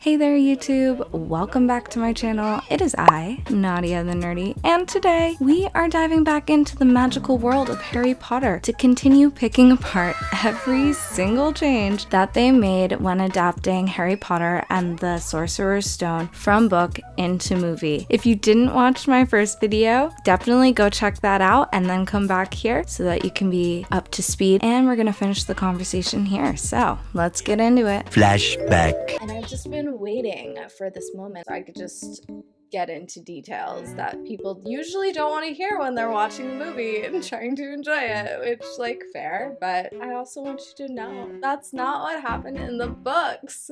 Hey there YouTube, welcome back to my channel. It is I, Nadia the Nerdy, and today we are diving back into the magical world of Harry Potter to continue picking apart every single change that they made when adapting Harry Potter and the Sorcerer's Stone from book into movie. If you didn't watch my first video, definitely go check that out and then come back here so that you can be up to speed, and we're gonna finish the conversation here. So let's get into it. Flashback. And I've just been waiting for this moment so I could just get into details that people usually don't want to hear when they're watching the movie and trying to enjoy it, which, like, fair, but I also want you to know that's not what happened in the books.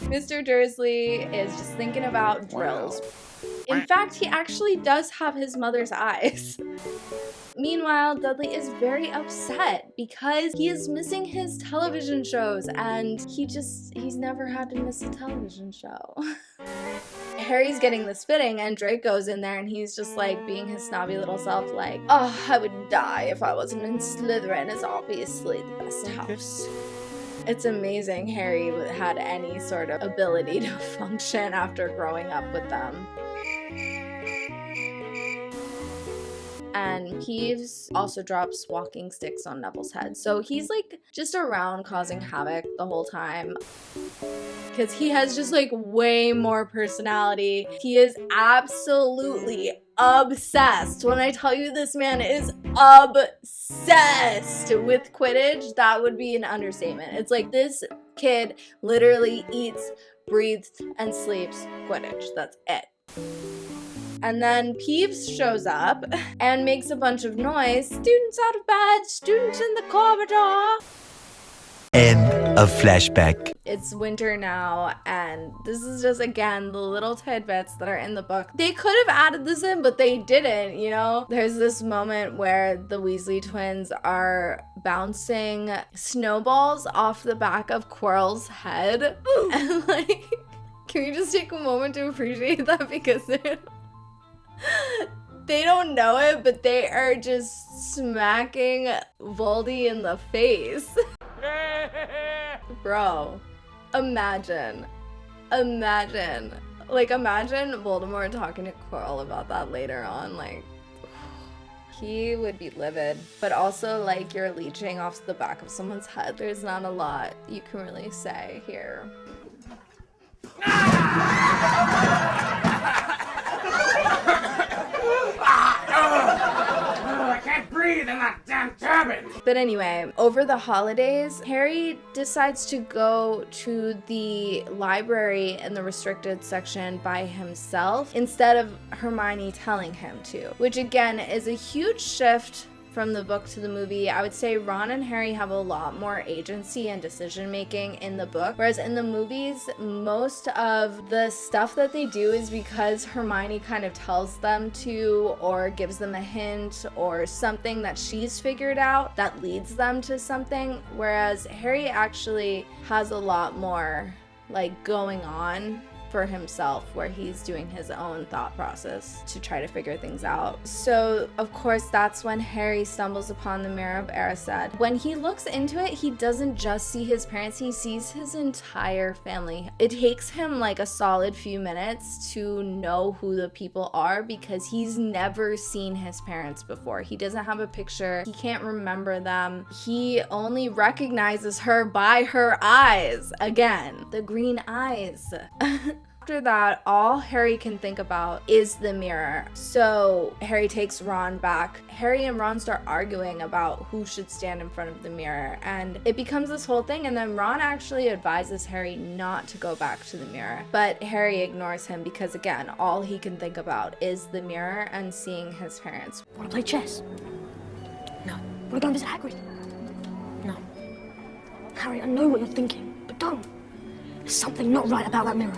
Mr. Dursley is just thinking about drills. In fact, he actually does have his mother's eyes. Meanwhile, Dudley is very upset because he is missing his television shows, and he's never had to miss a television show. Harry's getting this fitting, and Drake goes in there and he's just like being his snobby little self, like, oh, I would die if I wasn't in Slytherin. It's obviously the best house. It's amazing Harry had any sort of ability to function after growing up with them. And Peeves also drops walking sticks on Neville's head. So he's like just around causing havoc the whole time. Because he has just like way more personality. He is absolutely obsessed. When I tell you this man is obsessed with Quidditch, that would be an understatement. It's like this kid literally eats, breathes, and sleeps Quidditch. That's it. And then Peeves shows up and makes a bunch of noise. Students out of bed, students in the corridor. End of flashback. It's winter now, and this is just, again, the little tidbits that are in the book. They could have added this in, but they didn't, you know? There's this moment where the Weasley twins are bouncing snowballs off the back of Quirrell's head. And, like, can we just take a moment to appreciate that? Because they don't know it, but they are just smacking Voldy in the face. Bro, imagine. Like, imagine Voldemort talking to Quirrell about that later on. Like, he would be livid. But also, like, you're leeching off the back of someone's head. There's not a lot you can really say here. I can't breathe in that damn cabin! But anyway, over the holidays, Harry decides to go to the library in the restricted section by himself instead of Hermione telling him to, which again is a huge shift from the book to the movie. I would say Ron and Harry have a lot more agency and decision making in the book, whereas in the movies, most of the stuff that they do is because Hermione kind of tells them to, or gives them a hint or something that she's figured out that leads them to something, whereas Harry actually has a lot more like going on for himself, where he's doing his own thought process to try to figure things out. So of course that's when Harry stumbles upon the Mirror of Erised. When he looks into it, he doesn't just see his parents, he sees his entire family. It takes him like a solid few minutes to know who the people are because he's never seen his parents before. He doesn't have a picture, he can't remember them, he only recognizes her by her eyes. Again, the green eyes. After that, all Harry can think about is the mirror. So Harry takes Ron back. Harry and Ron start arguing about who should stand in front of the mirror, and it becomes this whole thing, and then Ron actually advises Harry not to go back to the mirror. But Harry ignores him because, again, all he can think about is the mirror and seeing his parents. Wanna play chess? No. Wanna go and visit Hagrid? No. Harry, I know what you're thinking, but don't. There's something not right about that mirror.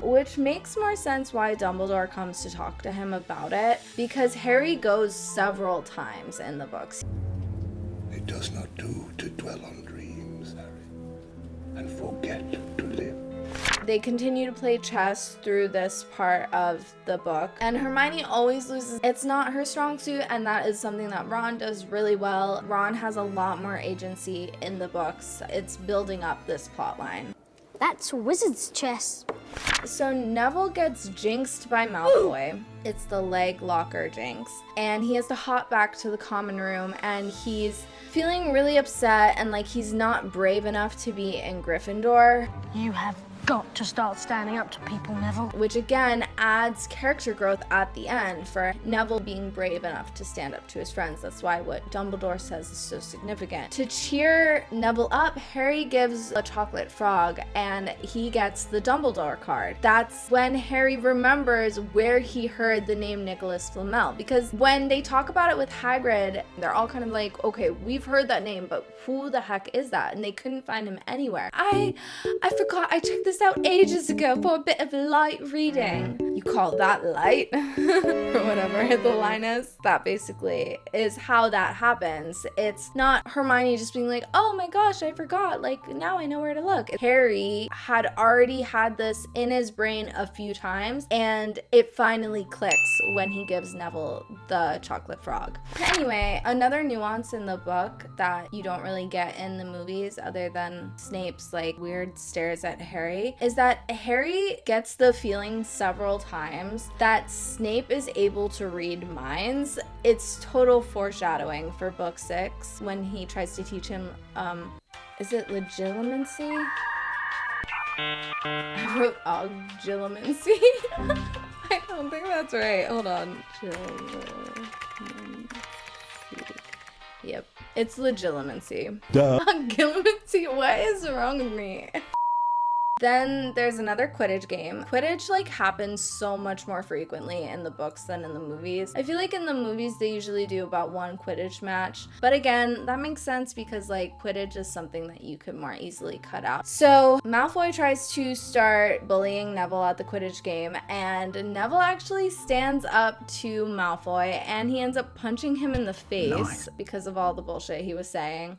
Which makes more sense why Dumbledore comes to talk to him about it, because Harry goes several times in the books. It does not do to dwell on dreams, Harry, and forget to live. They continue to play chess through this part of the book, and Hermione always loses. It's not her strong suit, and that is something that Ron does really well. Ron has a lot more agency in the books. It's building up this plot line. That's wizard's chess. So Neville gets jinxed by Malfoy. It's the leg locker jinx. And he has to hop back to the common room, and he's feeling really upset and like he's not brave enough to be in Gryffindor. You have got to start standing up to people, Neville. Which again adds character growth at the end for Neville being brave enough to stand up to his friends. That's why what Dumbledore says is so significant. To cheer Neville up, Harry gives a chocolate frog and he gets the Dumbledore card. That's when Harry remembers where he heard the name Nicholas Flamel, because when they talk about it with Hagrid, they're all kind of like, okay, we've heard that name, but who the heck is that? And they couldn't find him anywhere. I forgot, I checked this out ages ago for a bit of light reading. You call that light? Or whatever the line is. That basically is how that happens. It's not Hermione just being like, oh my gosh, I forgot. Like, now I know where to look. Harry had already had this in his brain a few times, and it finally clicks when he gives Neville the chocolate frog. Anyway, another nuance in the book that you don't really get in the movies other than Snape's like weird stares at Harry is that Harry gets the feeling several times that Snape is able to read minds. It's total foreshadowing for book 6 when he tries to teach him, is legitimacy? I wrote legitimacy. I don't think that's right. Hold on. Yep. It's legitimacy. Duh. Legitimacy? What is wrong with me? Then there's another Quidditch game. Quidditch like happens so much more frequently in the books than in the movies. I feel like in the movies they usually do about one Quidditch match. But again, that makes sense because like Quidditch is something that you could more easily cut out. So Malfoy tries to start bullying Neville at the Quidditch game, and Neville actually stands up to Malfoy and he ends up punching him in the face because of all the bullshit he was saying.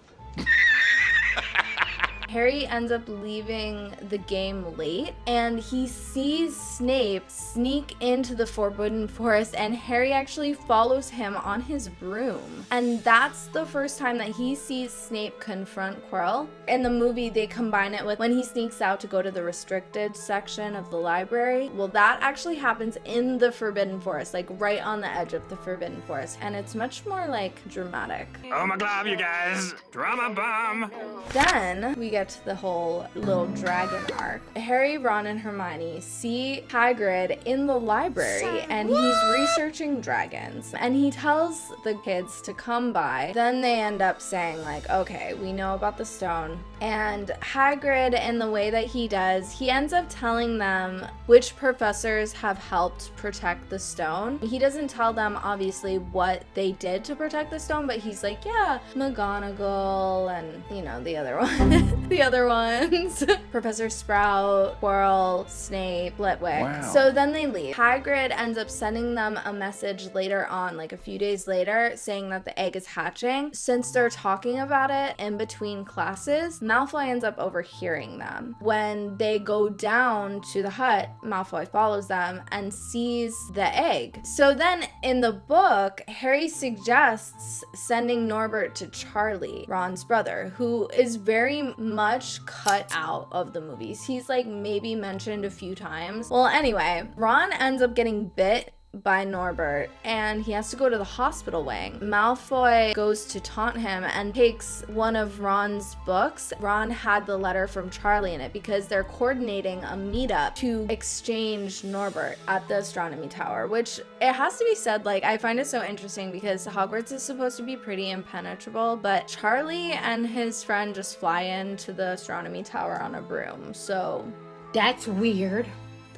Harry ends up leaving the game late and he sees Snape sneak into the Forbidden Forest, and Harry actually follows him on his broom. And that's the first time that he sees Snape confront Quirrell. In the movie, they combine it with when he sneaks out to go to the restricted section of the library. Well, that actually happens in the Forbidden Forest, like right on the edge of the Forbidden Forest. And it's much more like dramatic. Oh my god, you guys! Drama bomb! Then we get to the whole little dragon arc. Harry, Ron, and Hermione see Hagrid in the library and he's researching dragons. And he tells the kids to come by. Then they end up saying like, okay, we know about the stone. And Hagrid, in the way that he does, he ends up telling them which professors have helped protect the stone. He doesn't tell them obviously what they did to protect the stone, but he's like, yeah, McGonagall and, you know, the other one. The other ones. Professor Sprout, Quirrell, Snape, Flitwick. Wow. So then they leave. Hagrid ends up sending them a message later on, like a few days later, saying that the egg is hatching. Since they're talking about it in between classes, Malfoy ends up overhearing them. When they go down to the hut, Malfoy follows them and sees the egg. So then in the book, Harry suggests sending Norbert to Charlie, Ron's brother, who is very much cut out of the movies. He's like maybe mentioned a few times. Well, anyway, Ron ends up getting bit by Norbert and he has to go to the hospital wing. Malfoy goes to taunt him and takes one of Ron's books. Ron had the letter from Charlie in it because they're coordinating a meetup to exchange Norbert at the astronomy tower, which it has to be said, like, I find it so interesting because Hogwarts is supposed to be pretty impenetrable, but Charlie and his friend just fly into the astronomy tower on a broom. So That's weird.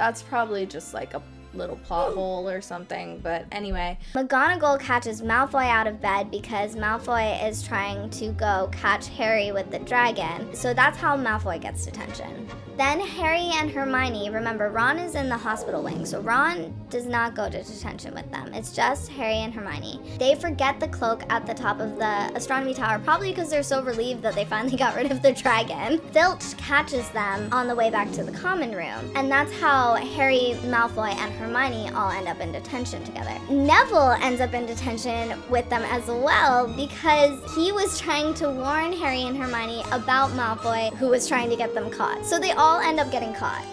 that's probably just like a little plot hole or something, but anyway. McGonagall catches Malfoy out of bed because Malfoy is trying to go catch Harry with the dragon. So that's how Malfoy gets detention. Then Harry and Hermione, remember Ron is in the hospital wing, so Ron does not go to detention with them. It's just Harry and Hermione. They forget the cloak at the top of the astronomy tower, probably because they're so relieved that they finally got rid of the dragon. Filch catches them on the way back to the common room, and that's how Harry, Malfoy, and Hermione all end up in detention together. Neville ends up in detention with them as well because he was trying to warn Harry and Hermione about Malfoy, who was trying to get them caught. So they all end up getting caught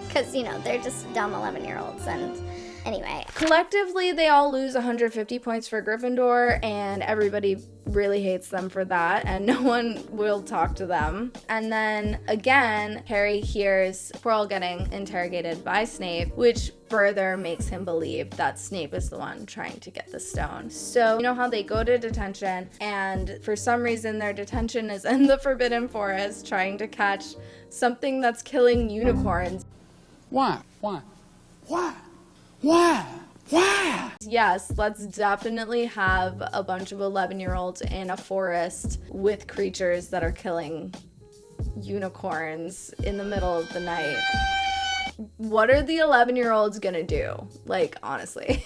because, you know, they're just dumb 11-year-olds. And anyway, collectively, they all lose 150 points for Gryffindor, and everybody really hates them for that, and no one will talk to them. And then again, Harry hears Quirrell getting interrogated by Snape, which further makes him believe that Snape is the one trying to get the stone. So, you know how they go to detention, and for some reason their detention is in the Forbidden Forest trying to catch something that's killing unicorns. Why? Why? Why? Why? Why? Yes, let's definitely have a bunch of 11-year-olds in a forest with creatures that are killing unicorns in the middle of the night. What are the 11-year-olds gonna do? Like, honestly.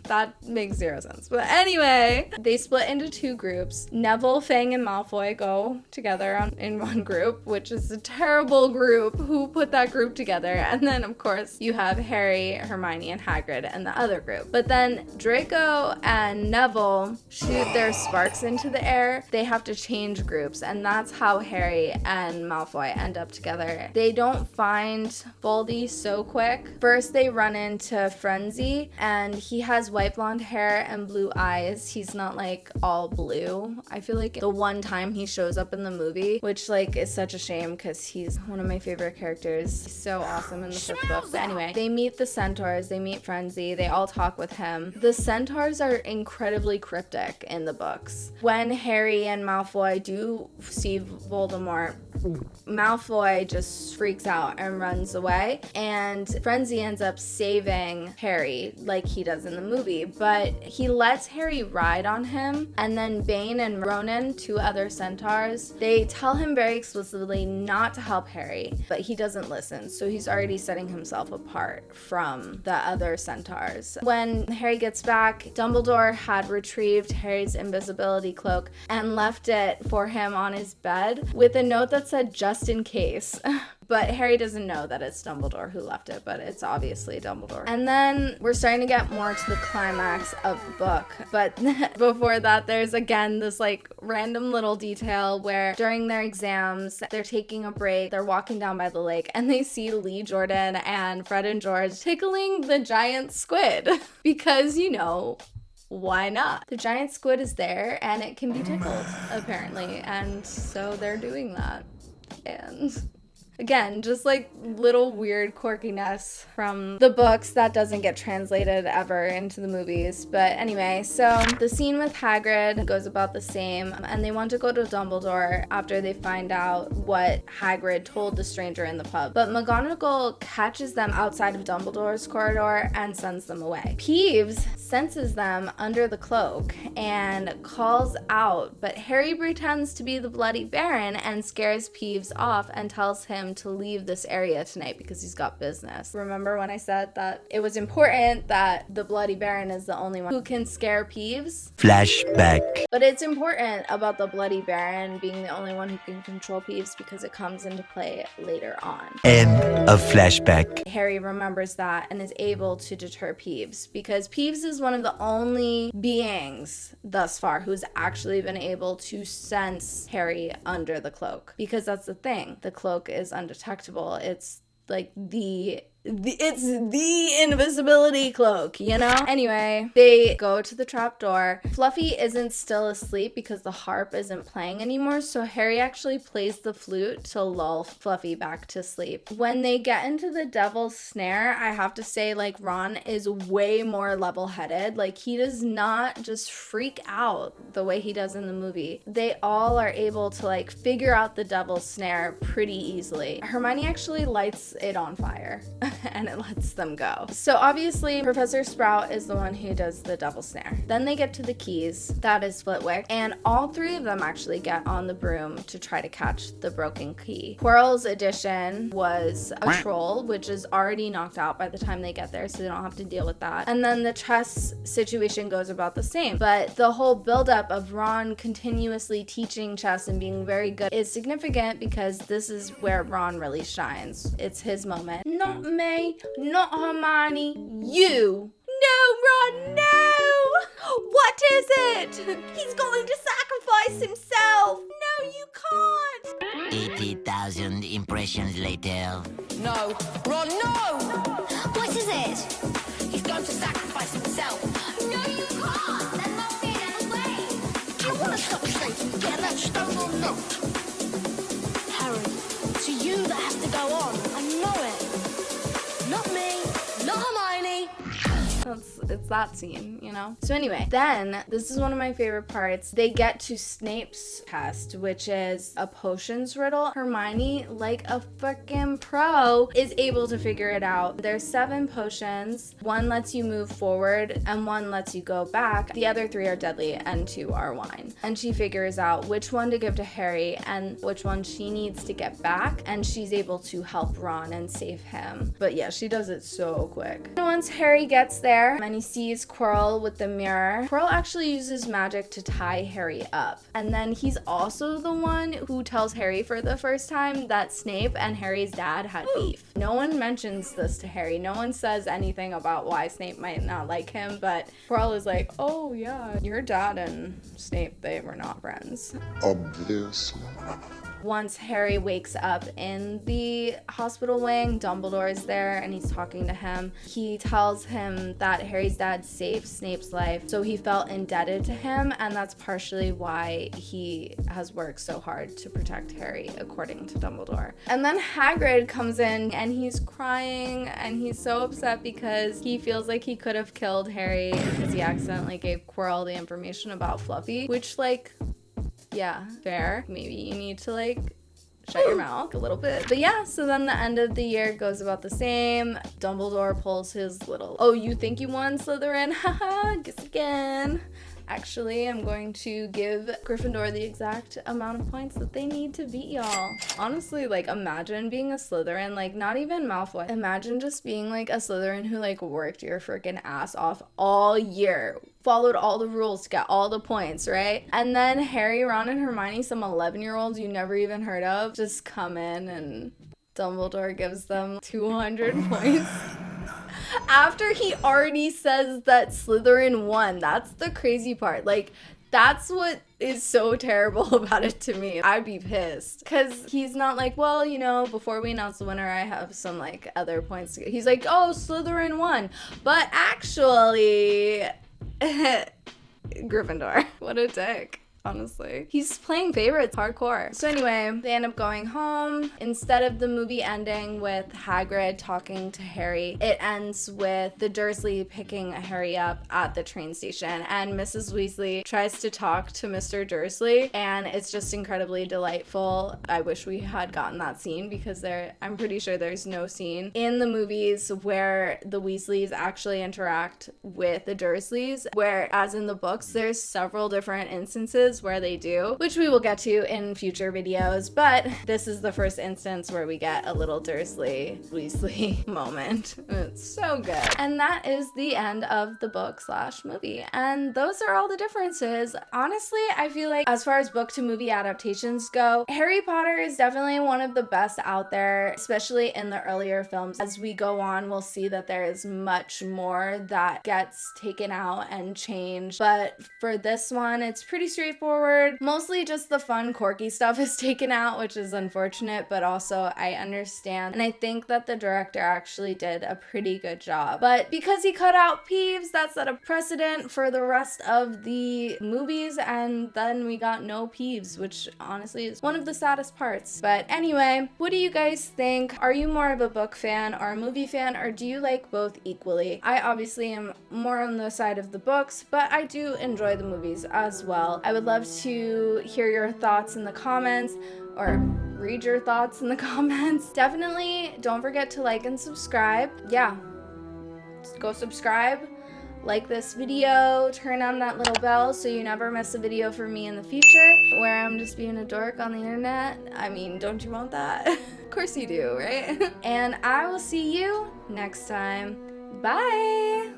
That makes zero sense. But anyway, they split into two groups. Neville, Fang, and Malfoy go together in one group, which is a terrible group. Who put that group together? And then, of course, you have Harry, Hermione, and Hagrid in the other group. But then Draco and Neville shoot their sparks into the air. They have to change groups, and that's how Harry and Malfoy end up together. They don't find Voldy so quick. First, they run into Frenzy, and he has white blonde hair and blue eyes. He's not like all blue. I feel like the one time he shows up in the movie, which like is such a shame because he's one of my favorite characters. He's so awesome in the fifth book. But anyway, they meet the centaurs, they meet Frenzy, they all talk with him. The centaurs are incredibly cryptic in the books. When Harry and Malfoy do see Voldemort, Malfoy just freaks out and runs away, and Frenzy ends up saving Harry like he does in the movie, but he lets Harry ride on him, and then Bane and Ronan, two other centaurs, they tell him very explicitly not to help Harry, but he doesn't listen, so he's already setting himself apart from the other centaurs. When Harry gets back, Dumbledore had retrieved Harry's invisibility cloak and left it for him on his bed with a note that said just in case. But Harry doesn't know that it's Dumbledore who left it, but it's obviously Dumbledore. And then we're starting to get more to the climax of the book. But before that, there's again this like random little detail where during their exams, they're taking a break, they're walking down by the lake, and they see Lee Jordan and Fred and George tickling the giant squid. Because, you know, why not? The giant squid is there and it can be tickled, apparently. And so they're doing that. And again, just like little weird quirkiness from the books that doesn't get translated ever into the movies. But anyway, so the scene with Hagrid goes about the same, and they want to go to Dumbledore after they find out what Hagrid told the stranger in the pub. But McGonagall catches them outside of Dumbledore's corridor and sends them away. Peeves senses them under the cloak and calls out, but Harry pretends to be the Bloody Baron and scares Peeves off and tells him to leave this area tonight because he's got business. Remember when I said that it was important that the Bloody Baron is the only one who can scare Peeves? Flashback. But it's important about the Bloody Baron being the only one who can control Peeves because it comes into play later on. End of flashback. Harry remembers that and is able to deter Peeves because Peeves is one of the only beings thus far who's actually been able to sense Harry under the cloak, because that's the thing, the cloak is undetectable. It's like it's the invisibility cloak, you know? Anyway, they go to the trap door. Fluffy isn't still asleep because the harp isn't playing anymore, so Harry actually plays the flute to lull Fluffy back to sleep. When they get into the devil's snare, I have to say, like, Ron is way more level-headed. Like, he does not just freak out the way he does in the movie. They all are able to, like, figure out the devil's snare pretty easily. Hermione actually lights it on fire. And it lets them go. So obviously Professor Sprout is the one who does the devil snare. Then they get to the keys, that is Flitwick, and all three of them actually get on the broom to try to catch the broken key. Quirrell's addition was a troll, which is already knocked out by the time they get there, so they don't have to deal with that. And then the chess situation goes about the same, but the whole buildup of Ron continuously teaching chess and being very good is significant because this is where Ron really shines. It's his moment. Not many me, not Hermione, you. No, Ron, no! What is it? He's going to sacrifice himself. No, you can't. 80,000 impressions later. No. Ron, no! What is it? He's going to sacrifice himself. No, you can't. Then not be in the way. Do you want to stop straight? Get that stone or not? Harry, it's you that has to go on. I know it. Not me. Not Hermione. It's that scene, you know? So anyway, then, this is one of my favorite parts. They get to Snape's test, which is a potions riddle. Hermione, like a freaking pro, is able to figure it out. There's 7 potions. 1 lets you move forward, and 1 lets you go back. The other 3 are deadly, and 2 are wine. And she figures out which one to give to Harry, and which one she needs to get back, and she's able to help Ron and save him. But yeah, she does it so quick. And once Harry gets there, and he sees Quirrell with the mirror. Quirrell actually uses magic to tie Harry up. And then he's also the one who tells Harry for the first time that Snape and Harry's dad had beef. No one mentions this to Harry. No one says anything about why Snape might not like him, but Quirrell is like, oh yeah, your dad and Snape, they were not friends. Obviously. Once Harry wakes up in the hospital wing, Dumbledore is there and he's talking to him. He tells him that Harry's dad saved Snape's life, so he felt indebted to him, and that's partially why he has worked so hard to protect Harry, according to Dumbledore. And then Hagrid comes in and he's crying and he's so upset because he feels like he could have killed Harry because he accidentally gave Quirrell the information about Fluffy, which, like, yeah, fair. Maybe you need to, like, shut your mouth a little bit. But yeah, so then the end of the year goes about the same. Dumbledore pulls his little, oh, you think you won, Slytherin? Haha, guess again. Actually, I'm going to give Gryffindor the exact amount of points that they need to beat y'all. Honestly, like, imagine being a Slytherin, like, not even Malfoy. Imagine just being, like, a Slytherin who, like, worked your freaking ass off all year, followed all the rules to get all the points, right? And then Harry, Ron, and Hermione, some 11-year-olds you never even heard of, just come in and Dumbledore gives them 200 points. After he already says that Slytherin won. That's the crazy part. Like, that's what is so terrible about it to me. I'd be pissed. Because he's not like, well, you know, before we announce the winner, I have some, like, other points to get. He's like, oh, Slytherin won. But actually, Gryffindor. What a dick. Honestly, he's playing favorites hardcore. So anyway, they end up going home. Instead of the movie ending with Hagrid talking to Harry, it ends with the Dursley picking Harry up at the train station, and Mrs. Weasley tries to talk to Mr. Dursley, and it's just incredibly delightful. I wish we had gotten that scene because I'm pretty sure there's no scene in the movies where the Weasleys actually interact with the Dursleys, whereas in the books there's several different instances where they do, which we will get to in future videos, but this is the first instance where we get a little Dursley Weasley moment. It's so good. And that is the end of the book / movie, and those are all the differences. Honestly, I feel like as far as book to movie adaptations go, Harry Potter is definitely one of the best out there, especially in the earlier films. As we go on, we'll see that there is much more that gets taken out and changed, but for this one, it's pretty straightforward. Mostly just the fun, quirky stuff is taken out, which is unfortunate, but also I understand. And I think that the director actually did a pretty good job. But because he cut out Peeves, that set a precedent for the rest of the movies, and then we got no Peeves, which honestly is one of the saddest parts. But anyway, what do you guys think? Are you more of a book fan or a movie fan, or do you like both equally? I obviously am more on the side of the books, but I do enjoy the movies as well. I would love to hear your thoughts in the comments, or read your thoughts in the comments. Definitely don't forget to like and subscribe. Yeah, just go subscribe, like this video, turn on that little bell so you never miss a video from me in the future where I'm just being a dork on the internet. I mean, don't you want that? Of course you do, right? And I will see you next time. Bye!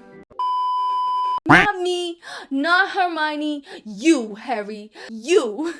Not me, not Hermione, you, Harry, you.